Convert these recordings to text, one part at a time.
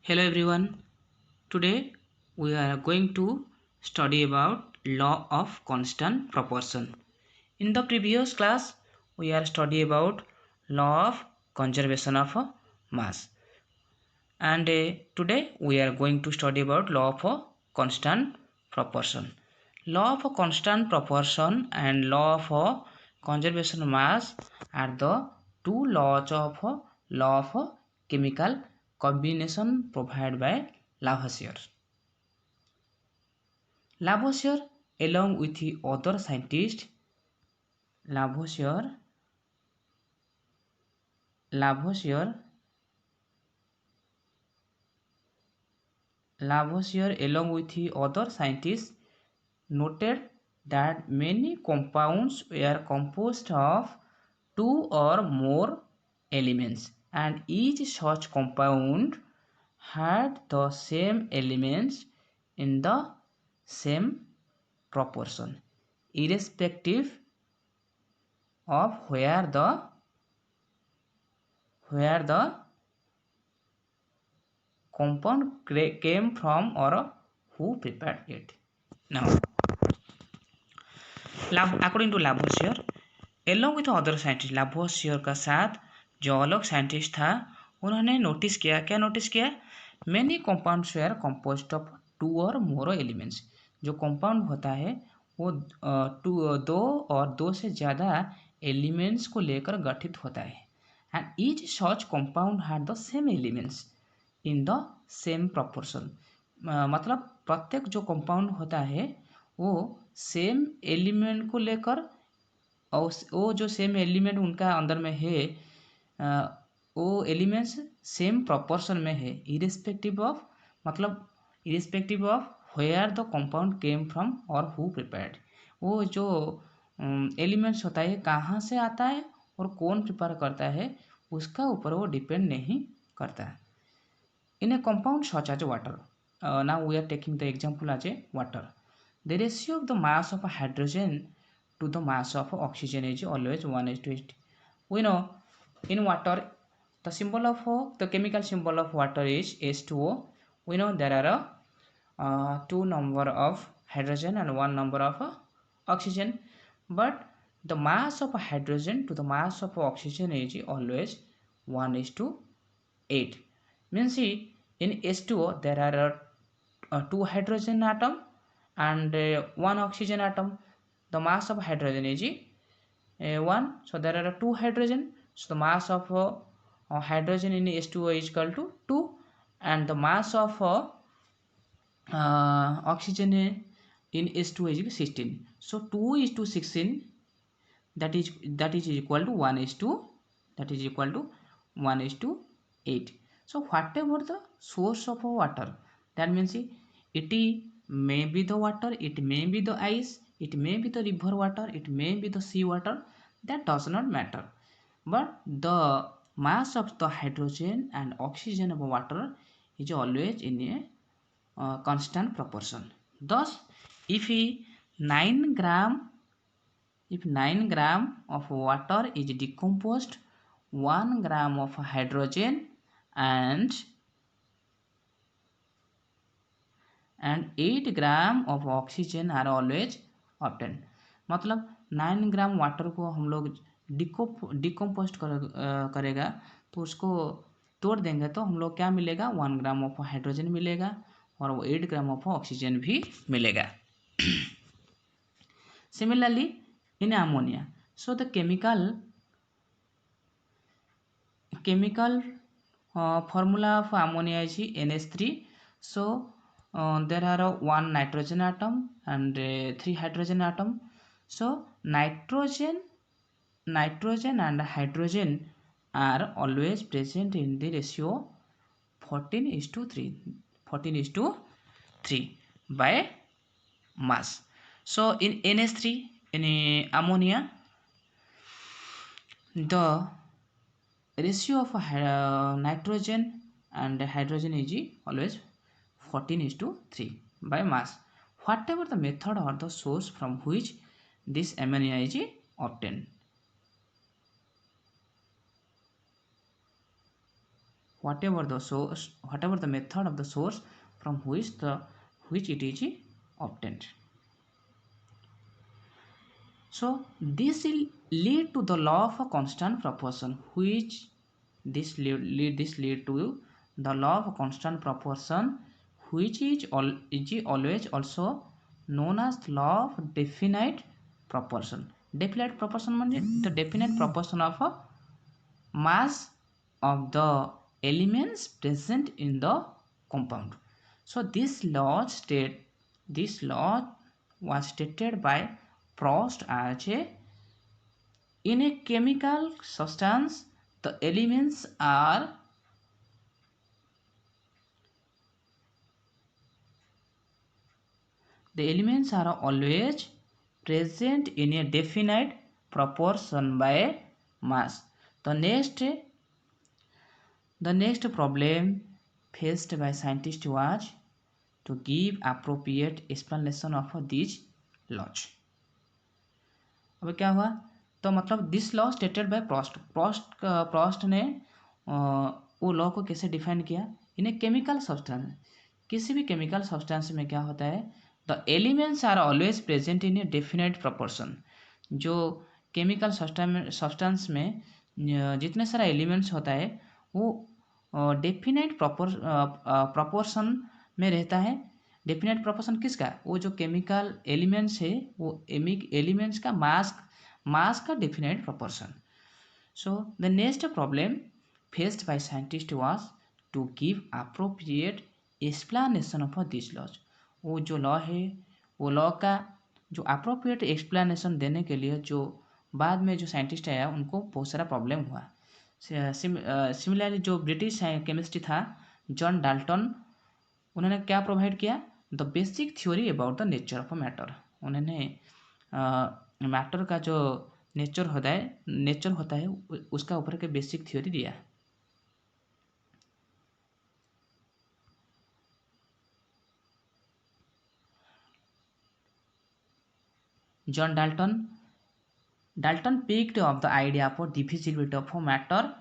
Hello everyone. Today we are going to study about law of constant proportion. In the previous class we are study about law of conservation of mass, and today we are going to study about law of constant proportion. Law of constant proportion and law of conservation mass are the two laws of law of chemical combination provided by Lavoisier. Lavoisier, along with the other scientists, Lavoisier, Lavoisier, Lavoisier, along with the other scientists, noted that many compounds were composed of two or more elements, and each such compound had the same elements in the same proportion, irrespective of where the compound came from or who prepared it. Now, according to Lavoisier, along with other scientist, Lavoisier का साथ जो अलग scientist था उन्होंने notice किया, क्या notice किया? Many compounds were composed of two और मोर एलिमेंट्स. जो कंपाउंड होता है वो दो और दो से ज़्यादा एलिमेंट्स को लेकर गठित होता है. And each such compound had the same elements in the same proportion. मतलब प्रत्येक जो कंपाउंड होता है वो सेम एलिमेंट को लेकर, और वो जो सेम एलिमेंट उनका अंदर में है वो एलिमेंट्स सेम प्रोपोर्शन में है, इरिस्पेक्टिव ऑफ, मतलब irrespective of where the compound came from और हु प्रिपेयर्ड. वो जो एलिमेंट्स होता है कहाँ से आता है और कौन प्रिपेयर करता है उसका ऊपर वो डिपेंड नहीं करता है. In a compound such as water, now we are taking the example as a water. The ratio of the mass of a hydrogen to the mass of oxygen is always 1:8. We know in water the symbol of the chemical symbol of water is H2O. We know there are two number of hydrogen and one number of oxygen, but the mass of hydrogen to the mass of oxygen is always 1:8. Means see, in H2O there are two hydrogen atom and one oxygen atom. The mass of hydrogen is 1, so there are two hydrogen, so the mass of hydrogen in H2O is equal to 2, and the mass of oxygen in H2O is 16, so 2 is to 16, that is equal to 1 is to, that is equal to 1 is to 8. So whatever the source of water, that means it may be the water, it may be the ice, it may be the river water, it may be the sea water, that does not matter, but the mass of the hydrogen and oxygen of water is always in a constant proportion. Thus if 9 gram if 9 gram of water is decomposed, 1 gram of hydrogen and 8 gram of oxygen are always obtain. मतलब 9 gram water को हम लोग decompost करेगा तो उसको तोड़ देंगे तो हम लोग क्या मिलेगा, 1 ग्राम ऑफ हाइड्रोजन मिलेगा और वो 8 ग्राम ऑफ ऑक्सीजन भी मिलेगा. Similarly in ammonia, so the chemical formula of ammonia is NH3. So there are one nitrogen atom and 3 hydrogen atom. So nitrogen and hydrogen are always present in the ratio 14:3 by mass. So in NH3, in ammonia, the ratio of nitrogen and hydrogen is always 14:3 by mass. Whatever the method or the source from which this ammonia is obtained. whatever the method of the source from which it is obtained. So this will lead to the law of a constant proportion, which this lead to the law of a constant proportion, which is always also known as the law of definite proportion. Definite proportion means the definite proportion of a mass of the elements present in the compound. So this law was stated by Proust as in a chemical substance the elements are always present in a definite proportion by mass. The next problem faced by scientists was to give appropriate explanation of these laws. अब क्या हुआ, तो मतलब this law stated by Proust ने वो law को कैसे define किया, इन ए केमिकल सब्सटेंस, किसी भी केमिकल सब्सटेंस में क्या होता है, the elements are always present in a definite proportion. जो केमिकल सब्सटेंस में जितने सारा एलिमेंट्स होता है वो डेफिनेट प्रोपोर्शन में रहता है. डेफिनेट प्रोपोर्शन किसका, वो जो केमिकल एलिमेंट्स है वो एलिमेंट्स का मास का definite proportion. So the next problem faced by scientist was to give appropriate explanation of this laws. वो जो लॉ है वो लॉ का जो अप्रोप्रिएट एक्सप्लेनेशन देने के लिए जो बाद में जो साइंटिस्ट आया उनको बहुत सारा प्रॉब्लम हुआ. सिमिलरली जो ब्रिटिश केमिस्ट्री था जॉन डाल्टन, उन्होंने क्या प्रोवाइड किया, the basic theory about the nature of matter. उन्होंने मैटर का जो नेचर होता है उसका ऊपर के बेसिक थ्योरी दिया. John Dalton picked up the idea for divisibility of matter,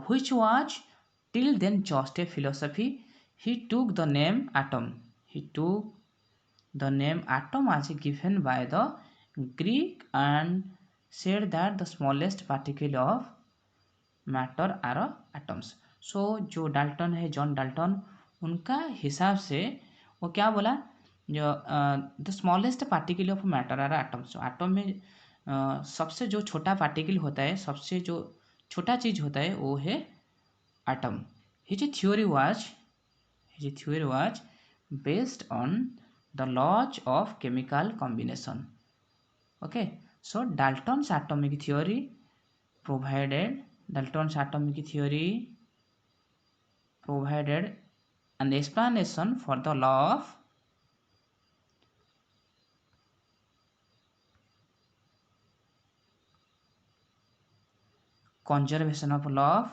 which was till then just a philosophy. He took the name atom as given by the Greek and said that the smallest particle of matter are atoms. So जो Dalton है, John Dalton, उनका हिसाब से वो क्या बोला, जो the smallest particle of matter are atoms. Atom में सबसे जो छोटा पार्टिकल होता है, सबसे जो छोटा चीज होता है वो है atom. His theory was based on the laws of chemical combination. Okay, so Dalton's atomic theory provided an explanation for the law of conservation of mass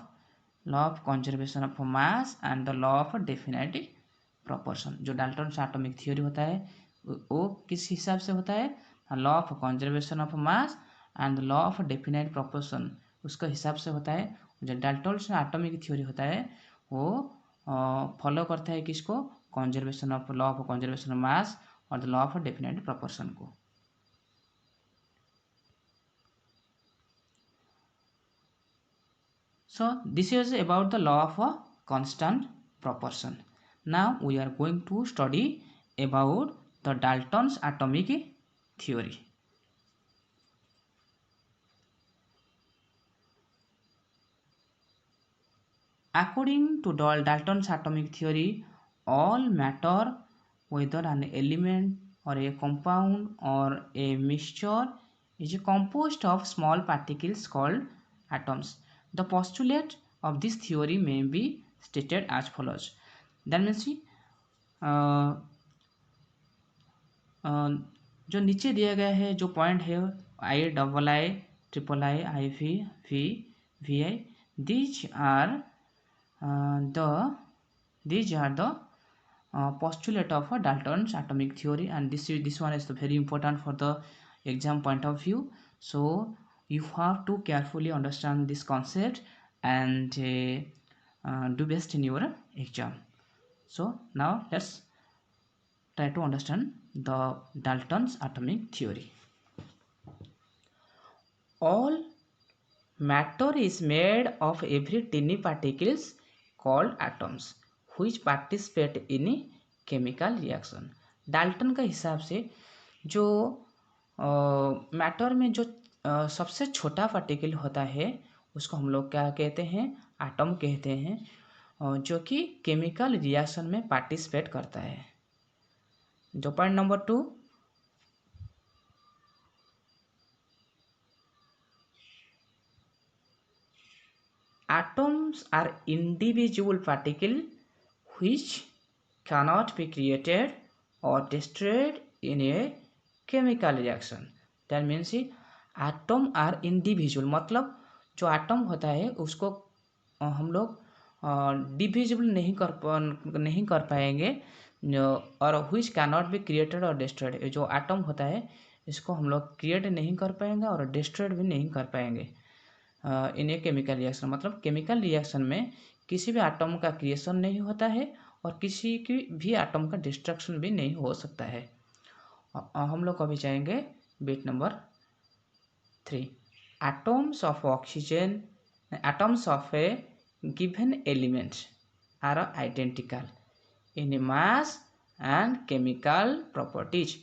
and the law of definite proportion. जो Dalton's atomic theory होता है वो किस हिसाब से होता है, law of conservation of mass and law of definite proportion, उसका हिसाब से होता है. जो डाल्टन्स एटॉमिक थ्योरी होता है वो फॉलो करता है किसको, law of conservation of mass और the law of definite proportion को. So this is about the law of a constant proportion. Now we are going to study about the Dalton's atomic theory. According to Dalton's atomic theory, all matter, whether an element or a compound or a mixture, is composed of small particles called atoms. The postulate of this theory may be stated as follows. That means जो नीचे दिया गया है जो point है I, II, III, IV, V, VI, these are the postulate of a Dalton's atomic theory, and this one is very important for the exam point of view. So you have to carefully understand this concept and do best in your exam. So now let's try to understand the Dalton's atomic theory. All matter is made of every tiny particles called atoms which participate in a chemical reaction. Dalton का हिसाब से जो matter में जो सबसे छोटा particle होता है उसको हम लोग क्या कहते हैं, एटम कहते हैं, जो कि केमिकल रिएक्शन में पार्टिसिपेट करता है. जो point number 2, atoms are individual particles which cannot be created or destroyed in a chemical reaction. That means atom are individual, मतलब जो एटम होता है उसको हम लोग डिविजिबल नहीं कर पाएंगे, और which cannot be created और destroyed. जो एटम होता है इसको हम लोग क्रिएट नहीं कर पाएंगे और डिस्ट्रॉयड भी नहीं कर पाएंगे इन ए केमिकल रिएक्शन. मतलब केमिकल रिएक्शन में किसी भी एटम का क्रिएशन नहीं होता है और किसी की भी एटम का डिस्ट्रक्शन भी नहीं हो सकता है. हम लोग अभी जाएंगे bit number 3. Atoms of oxygen, atoms of a given elements are identical in mass and chemical properties.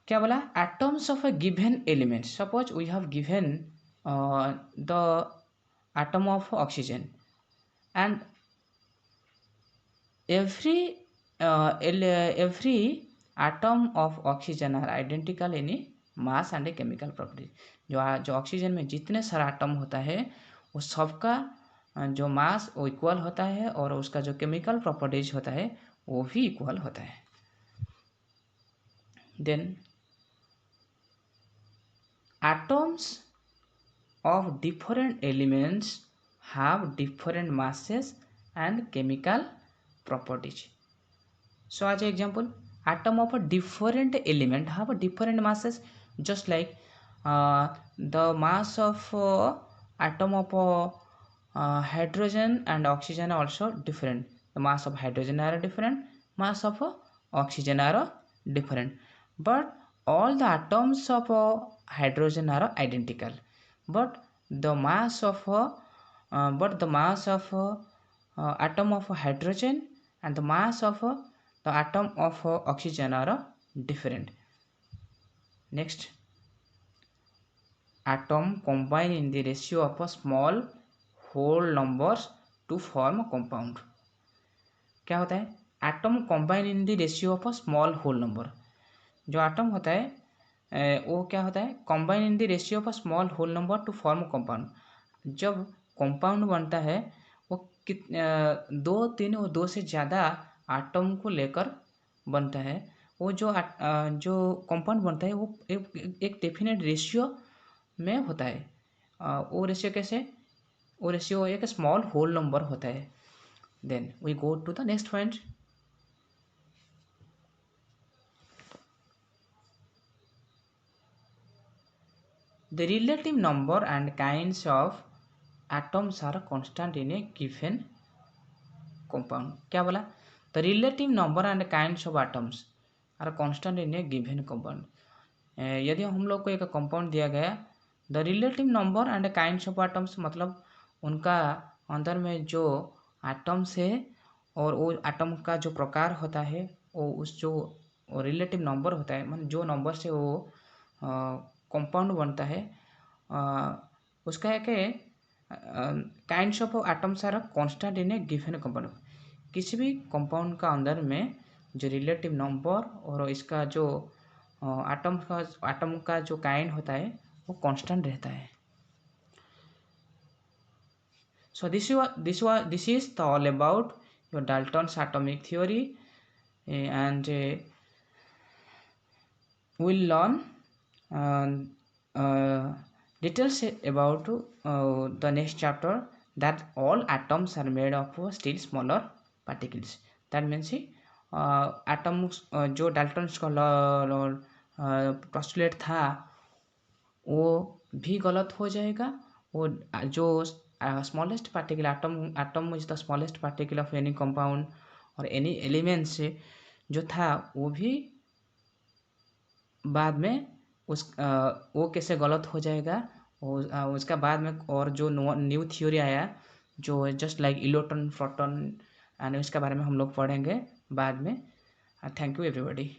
क्या बोला? Atoms of a given element. Suppose we have given the atom of oxygen and every atom of oxygen are identical in mass and chemical property. जो oxygen में जितने सारा atom होता है वो सबका जो मास वो इक्वल होता है और उसका जो केमिकल प्रॉपर्टीज होता है वो भी इक्वल होता है. Then atoms of different elements have different masses and chemical properties. So as an example, atom of a different element have a different masses, just like the mass of atom of hydrogen and oxygen are also different. The mass of hydrogen are different, mass of oxygen are different, but all the atoms of hydrogen are identical. But the mass of atom of hydrogen and the mass of the atom of oxygen are different. Next, atom combine in the ratio of small whole numbers to form a compound. क्या होता है? Atom combine in the ratio of a small whole number. जो atom होता है वो क्या होता है? Combine in the ratio of a small whole number to form compound. जब कंपाउंड बनता है वो 2, 3 और 2 से ज़्यादा एटम को लेकर बनता है. वो जो कंपाउंड बनता है वो एक डेफिनेट रेशियो में होता है. वो रेशियो कैसे? वो रेशियो एक स्मॉल होल नंबर होता है. Then we go to the next point. The relative number and kinds of atoms are constant in a given compound. क्या बोला? The relative number and kinds of atoms are constant in a given compound. यदि हम लोग को एक compound दिया गया, the relative number and kinds of atoms मतलब उनका अंदर में जो एटम्स है और वो एटम का जो प्रकार होता है वो उस जो रिलेटिव नंबर होता है, मतलब जो नंबर से वो कंपाउंड बनता है उसका है कि kinds of atoms are constant in a given compound. किसी भी कंपाउंड का अंदर में जो रिलेटिव नंबर और इसका जो एटम का जो काइंड होता है वो कांस्टेंट रहता है. So this is all about your Dalton's atomic theory, and we'll learn details about the next chapter, that all atoms are made of still smaller particles. That means atoms जो Dalton's का postulate था वो भी गलत हो जाएगा. वो जो smallest particle atom is the smallest particle of any compound और एनी एलिमेंट्स जो था वो भी बाद में वो कैसे गलत हो जाएगा, उसका बाद में और जो न्यू थ्योरी आया जो just like electron proton and इसके बारे में हम लोग पढ़ेंगे बाद में। Thank you everybody.